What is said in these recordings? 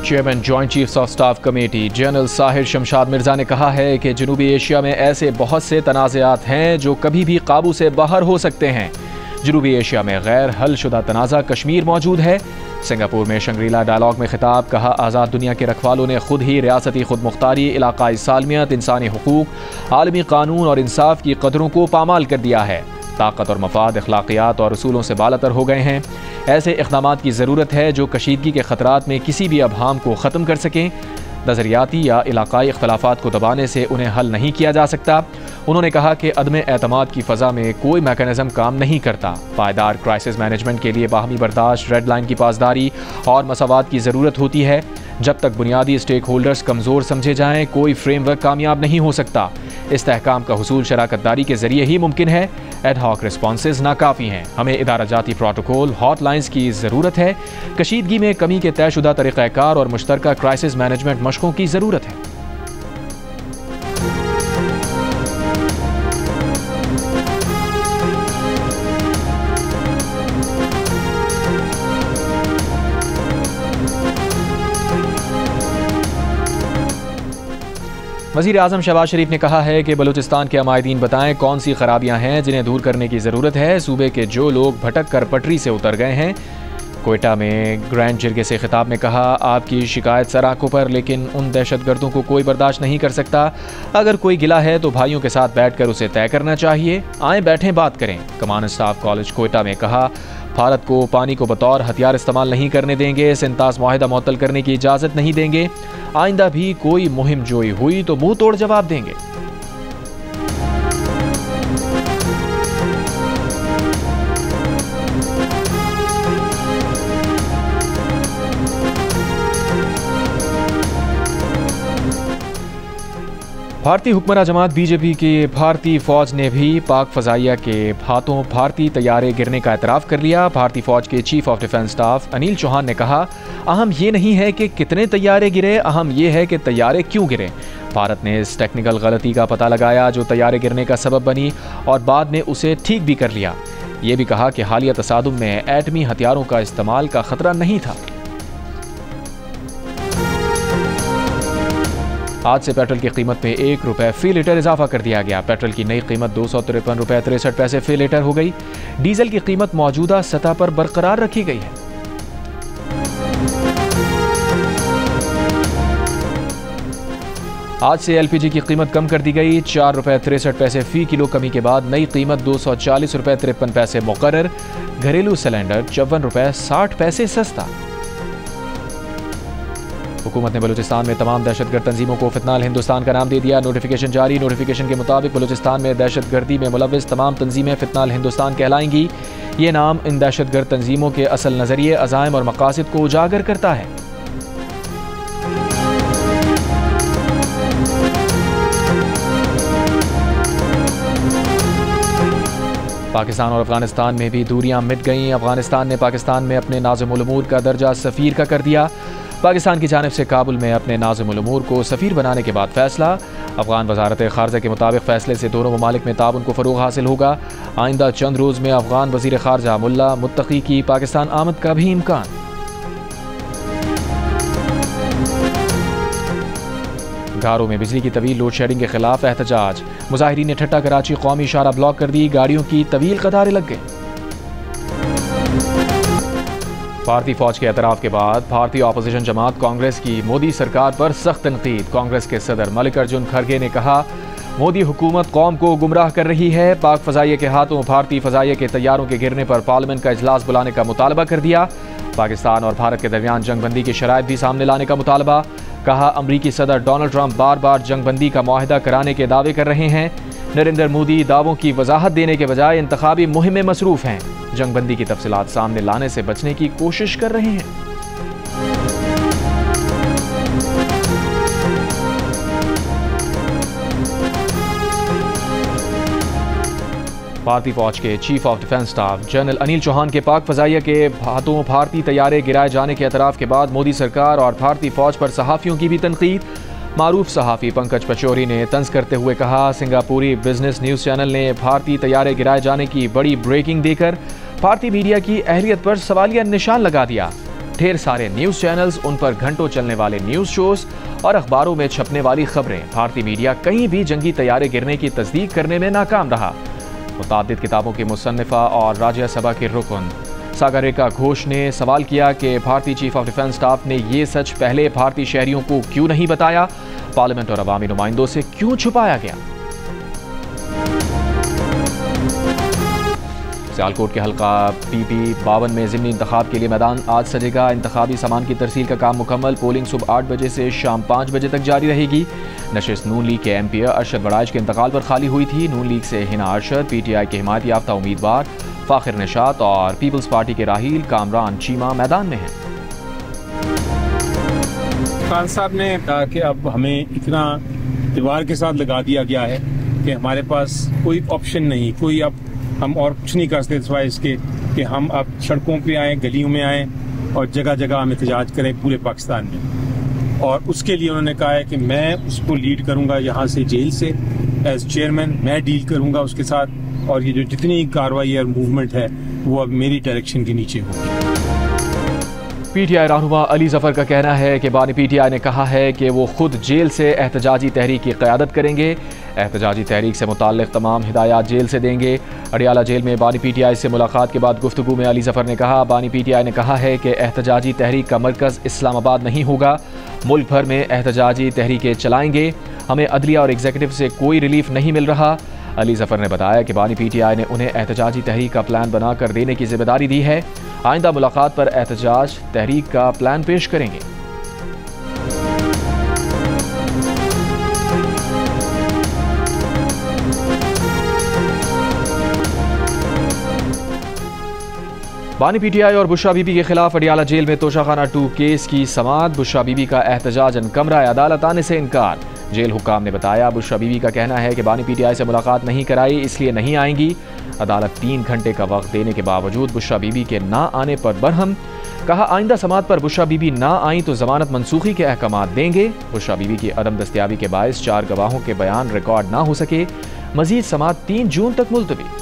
Chairman joint chiefs of staff committee general Sahir Shamshad Mirza ने कहा है कि जनूबी एशिया में ऐसे बहुत से तनाज़ात हैं जो कभी भी काबू से बाहर हो सकते हैं। जनूबी एशिया में गैर हल शुदा तनाज़ा कश्मीर मौजूद है। सिंगापुर में शंग्रीला डायलॉग में खिताब, कहा आज़ाद दुनिया के रखवालों ने खुद ही रियासती खुद मुख्तारी, इलाकाई सालमियत, इंसानी हुकूक, आलमी कानून और इंसाफ की कदरों को पामाल कर दिया है। ताकत और मफाद अखलाकियात और उसूलों से बालातर हो गए हैं। ऐसे इक़दामात की ज़रूरत है जो कशीदगी के ख़तरात में किसी भी अबहाम को ख़त्म कर सकें। नज़रियाती या इलाकाई इख्तलाफात को दबाने से उन्हें हल नहीं किया जा सकता। उन्होंने कहा कि अदम एतमाद की फ़ज़ा में कोई मैकेनिज़्म काम नहीं करता। पायदार क्राइसिस मैनेजमेंट के लिए बाहमी बर्दाश्त, रेड लाइन की पासदारी और मसावात की ज़रूरत होती है। जब तक बुनियादी स्टेक होल्डर्स कमज़ोर समझे जाएँ, कोई फ्रेमवर्क कामयाब नहीं हो सकता। इस्तेहकाम का हुसूल शराकतदारी के ज़रिए ही मुमकिन है। एड हॉक रिस्पॉन्सेज नाकाफ़ी हैं। हमें इदारा जाती प्रोटोकॉल, हॉटलाइंस की ज़रूरत है। कशीदगी में कमी के तयशुदा तरीक़ाकार और मुश्तरका क्राइसिस मैनेजमेंट मशक़ों की ज़रूरत है। वज़ीर आज़म शहबाज शरीफ ने कहा है कि बलूचिस्तान के अमायदीन बताएं कौन सी खराबियां हैं जिन्हें दूर करने की ज़रूरत है। सूबे के जो लोग भटक कर पटरी से उतर गए हैं। कोयटा में ग्रैंड जिरगे से खिताब में कहा, आपकी शिकायत सर आंखों पर, लेकिन उन दहशतगर्दों को कोई बर्दाश्त नहीं कर सकता। अगर कोई गिला है तो भाइयों के साथ बैठ कर उसे तय करना चाहिए। आए बैठें बात करें। कमान स्टाफ कॉलेज कोयटा में कहा, भारत को पानी को बतौर हथियार इस्तेमाल नहीं करने देंगे। सिंतास मुआहिदा मुअत्तल करने की इजाज़त नहीं देंगे। आइंदा भी कोई मुहिम जोई हुई तो मुंह तोड़ जवाब देंगे। भारतीय हुक्मरान जमात बीजेपी की भारतीय फौज ने भी पाक फजाइया के हाथों भारतीय तैयारे गिरने का एतराफ़ कर लिया। भारतीय फौज के chief of defence staff Anil Chauhan ने कहा, अहम ये नहीं है कि कितने तैयारे गिरे, अहम ये है कि तैयारे क्यों गिरे। भारत ने इस टेक्निकल गलती का पता लगाया जो तैयारे गिरने का सबब बनी और बाद में उसे ठीक भी कर लिया। ये भी कहा कि हालिया तसादुम में एटमी हथियारों का इस्तेमाल का खतरा नहीं था। आज से पेट्रोल की कीमत में 1 रुपये फी लीटर इजाफा कर दिया गया। पेट्रोल की नई कीमत 253 रुपये 63 पैसे फी लीटर हो गई। डीजल की कीमत मौजूदा सतह पर बरकरार रखी गई है। आज से एलपीजी की कीमत कम कर दी गई। 4 रुपये 63 पैसे फी किलो कमी के बाद नई कीमत 240 रुपये 53 पैसे मुकर्रर। घरेलू सिलेंडर 54 रुपये 60 पैसे सस्ता। हुकूमत ने बलूचिस्तान में तमाम दहशतगर्द तंजीमों को फितनाल हिंदुस्तान का नाम दे दिया। नोटिफिकेशन जारी। नोटिफिकेशन के मुताबिक बलूचिस्तान में दहशतगर्दी में मुलव्विस तमाम तंजीमें फितनाल हिंदुस्तान कहलाएंगी। ये नाम इन दहशतगर्द तंजीमों के असल नजरिए, अज़ाइम और मकासद को उजागर करता है। पाकिस्तान और अफगानिस्तान में भी दूरियां मिट गईं। अफगानिस्तान ने पाकिस्तान में अपने नाज़िमुल उमूर का दर्जा सफ़ीर का कर दिया। पाकिस्तान की जानिब से काबुल में अपने नाज़िमुल उमूर को सफ़ीर बनाने के बाद फैसला। अफगान वज़ारत ख़ारजा के मुताबिक फ़ैसले से दोनों ममालिक में ताउन को फ़रोग़ हासिल होगा। आइंदा चंद रोज़ में अफगान वज़ीर ख़ारजा मुल्ला मुत्तक़ी की पाकिस्तान आमद का भी इम्कान। घारों में बिजली की तवील लोड शेडिंग के खिलाफ एहतजाज। मुजाहिरीन ने ठट्टा कराची कौमी शाहरा ब्लॉक कर दी। गाड़ियों की तवील कतारें लग गई। भारतीय फौज के एतराफ़ के बाद भारतीय अपोजिशन जमात कांग्रेस की मोदी सरकार पर सख्त तनकीद। कांग्रेस के सदर मल्लिकार्जुन खड़गे ने कहा, मोदी हुकूमत कौम को गुमराह कर रही है। पाक फ़ज़ाइया के हाथों भारतीय फ़ज़ाइया के तैयारों के गिरने पर पार्लियामेंट का इजलास बुलाने का मुतालबा कर दिया। पाकिस्तान और भारत के दरमियान जंगबंदी की शराइत भी सामने लाने का मुतालबा। कहा, अमरीकी सदर डोनाल्ड ट्रंप बार बार जंगबंदी का मुआहिदा कराने के दावे कर रहे हैं। नरेंद्र मोदी दावों की वजाहत देने के बजाय इंतखाबी मुहिम में मसरूफ़ हैं। जंगबंदी की तफसीलात सामने लाने से बचने की कोशिश कर रहे हैं। भारतीय फौज के chief of defence staff general Anil Chauhan के पाक फजाइया के हाथों भारतीय तैयारे गिराए जाने के एतराफ़ के बाद मोदी सरकार और भारतीय फौज पर सहाफ़ियों की भी तनकीद। मारूफ सहाफ़ी पंकज पचौरी ने तंज करते हुए कहा, सिंगापुरी बिजनेस न्यूज़ चैनल ने भारतीय तैयारे गिराए जाने की बड़ी ब्रेकिंग देकर भारतीय मीडिया की अहलियत पर सवालिया निशान लगा दिया। ढेर सारे न्यूज़ चैनल्स, उन पर घंटों चलने वाले न्यूज़ शोज और अखबारों में छपने वाली खबरें, भारतीय मीडिया कहीं भी जंगी तैयारे गिरने की तस्दीक करने में नाकाम रहा। मुतादिद किताबों की मुसन्निफा और राज्यसभा के रुकन सागरिका घोष ने सवाल किया कि भारतीय चीफ ऑफ डिफेंस स्टाफ ने ये सच पहले भारतीय शहरियों को क्यों नहीं बताया, पार्लियामेंट और अवामी नुमाइंदों से क्यों छुपाया गया। सियालकोट के हल्का PP 52 में ज़िमनी इंतखाब के लिए मैदान आज सजेगा। इंतखाबी सामान की तरसील का काम मुकम्मल। पोलिंग सुबह 8 बजे से शाम 5 बजे तक जारी रहेगी। नशिस्त नून लीग के MP अरशद बड़ाइच के इंतकाल पर खाली हुई थी। नून लीग से हिना अरशद, PTI के हिमायत याफ्ता उम्मीदवार फाखिर निशात और पीपल्स पार्टी के राहील कामरान चीमा मैदान में हैं। खान साहब ने कहा कि अब हमें इतना दीवार के साथ लगा दिया गया है कि हमारे पास कोई ऑप्शन नहीं, कोई अब हम और कुछ नहीं कर सकते सिवाय इसके कि हम अब सड़कों पे आए, गलियों में आए और जगह जगह हम एहतजाज करें पूरे पाकिस्तान में। और उसके लिए उन्होंने कहा है कि मैं उसको लीड करूंगा यहाँ से जेल से एज चेयरमैन, मैं डील करूंगा उसके साथ और ये जो जितनी कार्रवाई और मूवमेंट है वो अब मेरी डायरेक्शन के नीचे होगी। PTI रहनुमा अली जफर का कहना है कि बानी PTI ने कहा है कि वो खुद जेल से एहतजाजी तहरीक की क़यादत करेंगे। एहतजाजी तहरीक से मुताल्लिक़ तमाम हिदायत जेल से देंगे। अडियाला जेल में बानी PTI से मुलाकात के बाद गुफ्तगू में अली जफर ने कहा, बानी PTI ने कहा है कि एहतजाजी तहरीक का मरकज़ इस्लामाबाद नहीं होगा, मुल्क भर में एहतजाजी तहरीकें चलाएंगे। हमें अदलिया और एग्जीक्यूटिव से कोई रिलीफ नहीं मिल रहा। अली जफर ने बताया कि बानी PTI ने उन्हें एहतजाजी तहरीक का प्लान बनाकर देने की जिम्मेदारी दी है। आइंदा मुलाकात पर एहतजाज तहरीक का प्लान पेश करेंगे। बानी PTI और बुशरा बीबी के खिलाफ अडियाला जेल में तोशाखाना 2 केस की समाअत। बुशरा बीबी का एहतजाजन कमरा अदालत आने से इनकार। जेल हुक्काम ने बताया, बुशरा बीबी का कहना है कि बानी PTI से मुलाकात नहीं कराई इसलिए नहीं आएंगी। अदालत 3 घंटे का वक्त देने के बावजूद बुशरा बीबी के ना आने पर बरहम। कहा, आइंदा समाअत पर बुशरा बीबी ना आई तो जमानत मनसूखी के अहकामात देंगे। बुशरा बीबी की अदम दस्तयाबी के बायस 4 गवाहों के बयान रिकॉर्ड ना हो सके। मजीद समाअत 3 जून तक मुलतवी।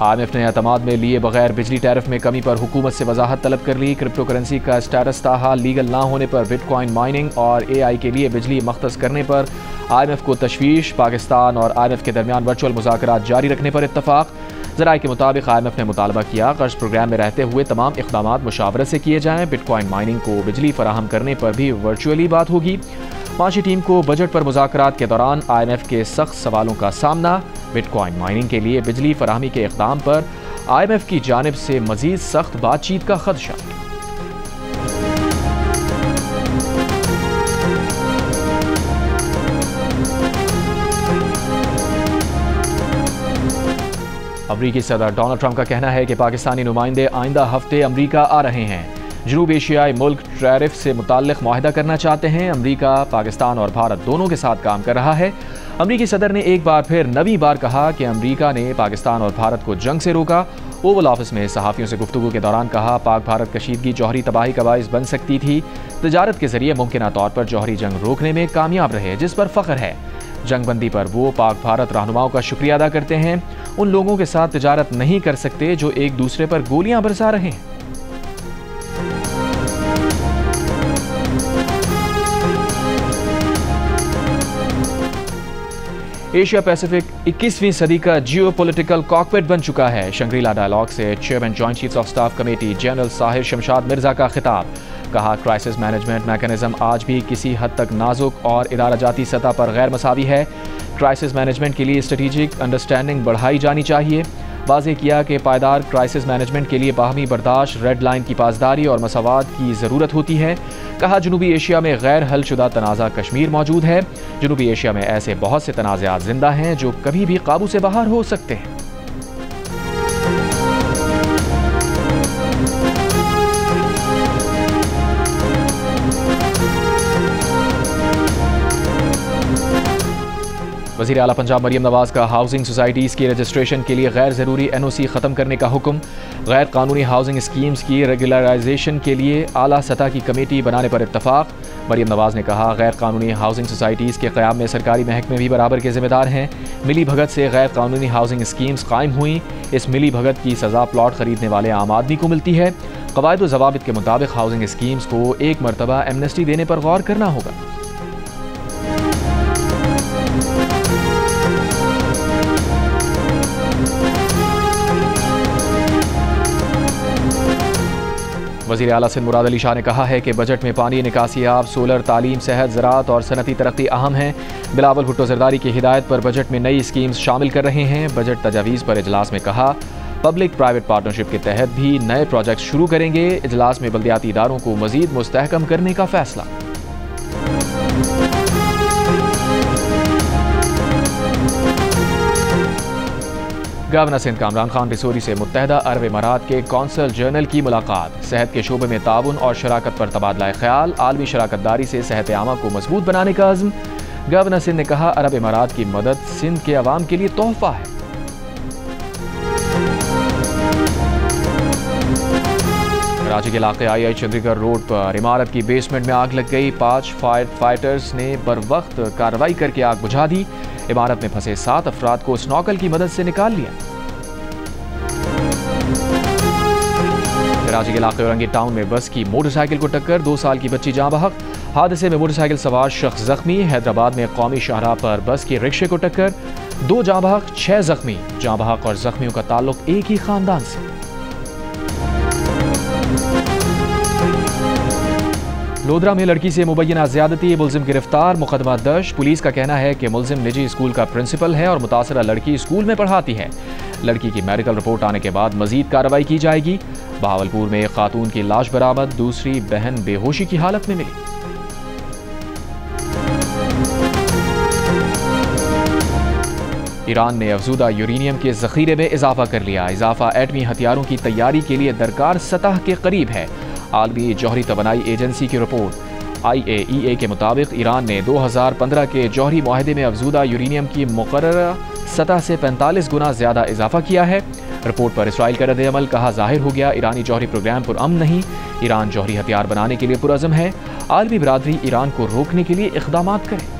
IMF ने एतमाद में लिए बगैर बिजली टैरिफ में कमी पर हुकूमत से वजाहत तलब कर ली। क्रिप्टो करेंसी का स्टेटस ताहाल लीगल ना होने पर बिटकॉइन माइनिंग और AI के लिए बिजली मख्तस करने पर IMF को तशवीश। पाकिस्तान और IMF के दरमियान वर्चुअल मुज़ाकरात जारी रखने पर इत्तफाक। ज़राए के मुताबिक IMF ने मुतालबा किया कर्ज प्रोग्राम में रहते हुए तमाम इक़दामात मुशावरत से किए जाएँ। बिटकॉइन माइनिंग को बिजली फराहम करने पर भी वर्चुअली बात होगी। पांचवी टीम को बजट पर मुज़ाकरात के दौरान IMF के सख्त सवालों का सामना। बिटकॉइन माइनिंग के लिए बिजली फराहमी के इक़दाम पर IMF की जानिब से मजीद सख्त बातचीत का खदशा। अमरीकी सदर डोनाल्ड ट्रंप का कहना है कि पाकिस्तानी नुमाइंदे आइंदा हफ्ते अमरीका आ रहे हैं। जनूब एशियाई मुल्क टैरिफ से मुताल्लिक़ मुआहिदा करना चाहते हैं। अमरीका, पाकिस्तान और भारत दोनों के साथ काम कर रहा है। अमरीकी सदर ने एक बार फिर नवी बार कहा कि अमरीका ने पाकिस्तान और भारत को जंग से रोका। ओवल ऑफिस में सहाफ़ियों से गुफ्तगू के दौरान कहा, पाक भारत कशीदगी जौहरी तबाही का बाइस बन सकती थी। तजारत के जरिए मुमकिन तौर पर जौहरी जंग रोकने में कामयाब रहे, जिस पर फ़ख्र है। जंगबंदी पर वो पाक भारत रहनुमाओं का शुक्रिया अदा करते हैं। उन लोगों के साथ तजारत नहीं कर सकते जो एक दूसरे पर गोलियां बरसा रहे हैं। एशिया पैसिफिक 21वीं सदी का जियोपॉलिटिकल कॉकपिट बन चुका है। शंग्रीला डायलॉग से chairman joint chiefs of staff committee general Sahir Shamshad Mirza का खिताब। कहा, क्राइसिस मैनेजमेंट मैकेनिज्म आज भी किसी हद तक नाजुक और इदारा जाती सतह पर गैर मसावी है। क्राइसिस मैनेजमेंट के लिए स्ट्रेटेजिक अंडरस्टैंडिंग बढ़ाई जानी चाहिए। वाज़ेह किया कि पायदार क्राइसिस मैनेजमेंट के लिए बाहमी बर्दाश्त, रेड लाइन की पासदारी और मसावात की ज़रूरत होती है। कहा, जनूबी एशिया में गैर हल शुदा तनाज़ा कश्मीर मौजूद है। जनूबी एशिया में ऐसे बहुत से तनाज़ात जिंदा हैं जो कभी भी काबू से बाहर हो सकते हैं। वज़ीर आला पंजाब मरियम नवाज का हाउसिंग सोसाइटीज़ की रजिस्ट्रेशन के लिए गैर ज़रूरी NOC ख़त्म करने का हुक्म। गैर कानूनी हाउसिंग स्कीम्स की रेगुलराइजेशन के लिए आला सतह की कमेटी बनाने पर इत्तफाक। मरियम नवाज ने कहा, गैर कानूनी हाउसिंग सोसाइटीज़ के क़याम में सरकारी महकमे भी बराबर के ज़िम्मेदार हैं। मिली भगत से गैर कानूनी हाउसिंग स्कीम्स कायम हुई। इस मिली भगत की सज़ा प्लॉट खरीदने वाले आम आदमी को मिलती है। क़वायद व ज़वाबित के मुताबिक हाउसिंग स्कीम्स को एक मरतबा एमनेस्टी देने पर गौर करना होगा। वज़ीर आला सिंध मुराद अली शाह ने कहा है कि बजट में पानी, निकासियाब, सोलर, तालीम, सेहत, ज़राअत और सनती तरक्की अहम हैं। बिलावल भुट्टो ज़रदारी की हिदायत पर बजट में नई स्कीम्स शामिल कर रहे हैं। बजट तजावीज़ पर इजलास में कहा, पब्लिक प्राइवेट पार्टनरशिप के तहत भी नए प्रोजेक्ट शुरू करेंगे। इजलास में बल्दियाती इदारों को मज़ीद मुस्तहकम करने का फैसला। गवर्नर सिंध कामरान खान रिसोरी से मुत्तहदा अरब इमारात के कौंसल जनरल की मुलाकात। सेहत के शोबे में ताउन और शराकत पर तबादला ख्याल। आलमी शराकत दारी से सेहत आमा को मजबूत बनाने का अज़्म। गवर्नर सिंध ने कहा, अरब इमारात की मदद सिंध के अवाम के लिए तोहफा है। कराची के इलाके आई चंद्रीगढ़ रोड पर इमारत की बेसमेंट में आग लग गई। 5 फायर फाइटर्स ने बर वक्त कार्रवाई करके आग बुझा दी। इमारत में फंसे 7 अफराद को स्नॉकल की मदद से निकाल लिया। कराची के इलाके औरंगी टाउन में बस की मोटरसाइकिल को टक्कर, 2 साल की बच्ची जाँ बहक। हादसे में मोटरसाइकिल सवार शख्स जख्मी। हैदराबाद में कौमी शाहराह पर बस की रिक्शे को टक्कर, 2 जाँ बहक, 6 जख्मी। जाँ बहक और जख्मियों का ताल्लुक एक ही खानदान से। लोधरा में लड़की से मुबैना ज़्यादती, मुलजिम गिरफ्तार, मुकदमा दर्ज। पुलिस का कहना है कि मुलजिम निजी स्कूल का प्रिंसिपल है और मुतासरा लड़की स्कूल में पढ़ाती है। लड़की की मेडिकल रिपोर्ट आने के बाद मजीद कार्रवाई की जाएगी। बहावलपुर में एक खातून की लाश बरामद, दूसरी बहन बेहोशी की हालत में मिली। ईरान ने अफजूदा यूरेनियम के ज़ख़ीरे में इजाफा कर लिया। इजाफा एटमी हथियारों की तैयारी के लिए दरकार सतह के करीब है। आलमी जौहरी तवानाई एजेंसी की रिपोर्ट। IAEA के मुताबिक ईरान ने 2015 के जौहरी मुआहदे में अफजूदा यूरेनियम की मुकर्ररा सतह से 45 गुना ज़्यादा इजाफा किया है। रिपोर्ट पर इसराइल का रद्द-ए-अमल। कहा, जाहिर हो गया ईरानी जौहरी प्रोग्राम पुरअमन नहीं। ईरान जौहरी हथियार बनाने के लिए पुरअज़म है। आलमी बिरादरी ईरान को रोकने के लिए इक़दामात करे।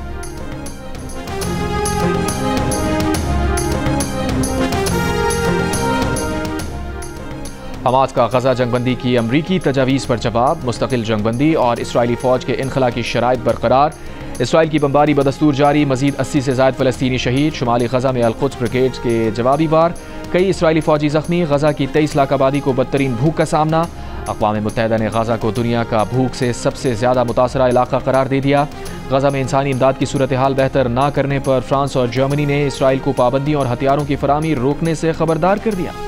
हमास का गजा जंगबंदी की अमरीकी तजावीज़ पर जवाब। मुस्तकिल जंगबंदी और इसराइली फ़ौज के इनखला की शराइत बरकरार। इसराइल की बमबारी बदस्तूर जारी। मजीद 80 से ज़ायद फ़लस्तीनी शहीद। शुमाली गजा में अल-कुद्स ब्रिगेड के जवाबी वार। कई इसराइली फ़ौजी ज़ख्मी। गजा की 23 लाख आबादी को बदतरीन भूख का सामना। अक़वाम मुत्तहिदा ने गजा को दुनिया का भूख से सबसे ज़्यादा मुतासरा इलाका करार दे दिया। गजा में इंसानी इमदाद की सूरत हाल बेहतर ना करने पर फ्रांस और जर्मनी ने इसराइल को पाबंदियों और हथियारों की फराहमी रोकने से खबरदार कर दिया।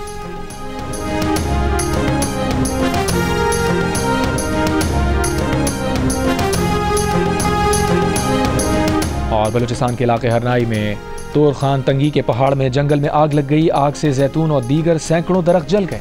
और बलूचिस्तान के इलाके हरनाई में तोर खान तंगी के पहाड़ में जंगल में आग लग गई। आग से जैतून और दीगर सैकड़ों दरख्त जल गए।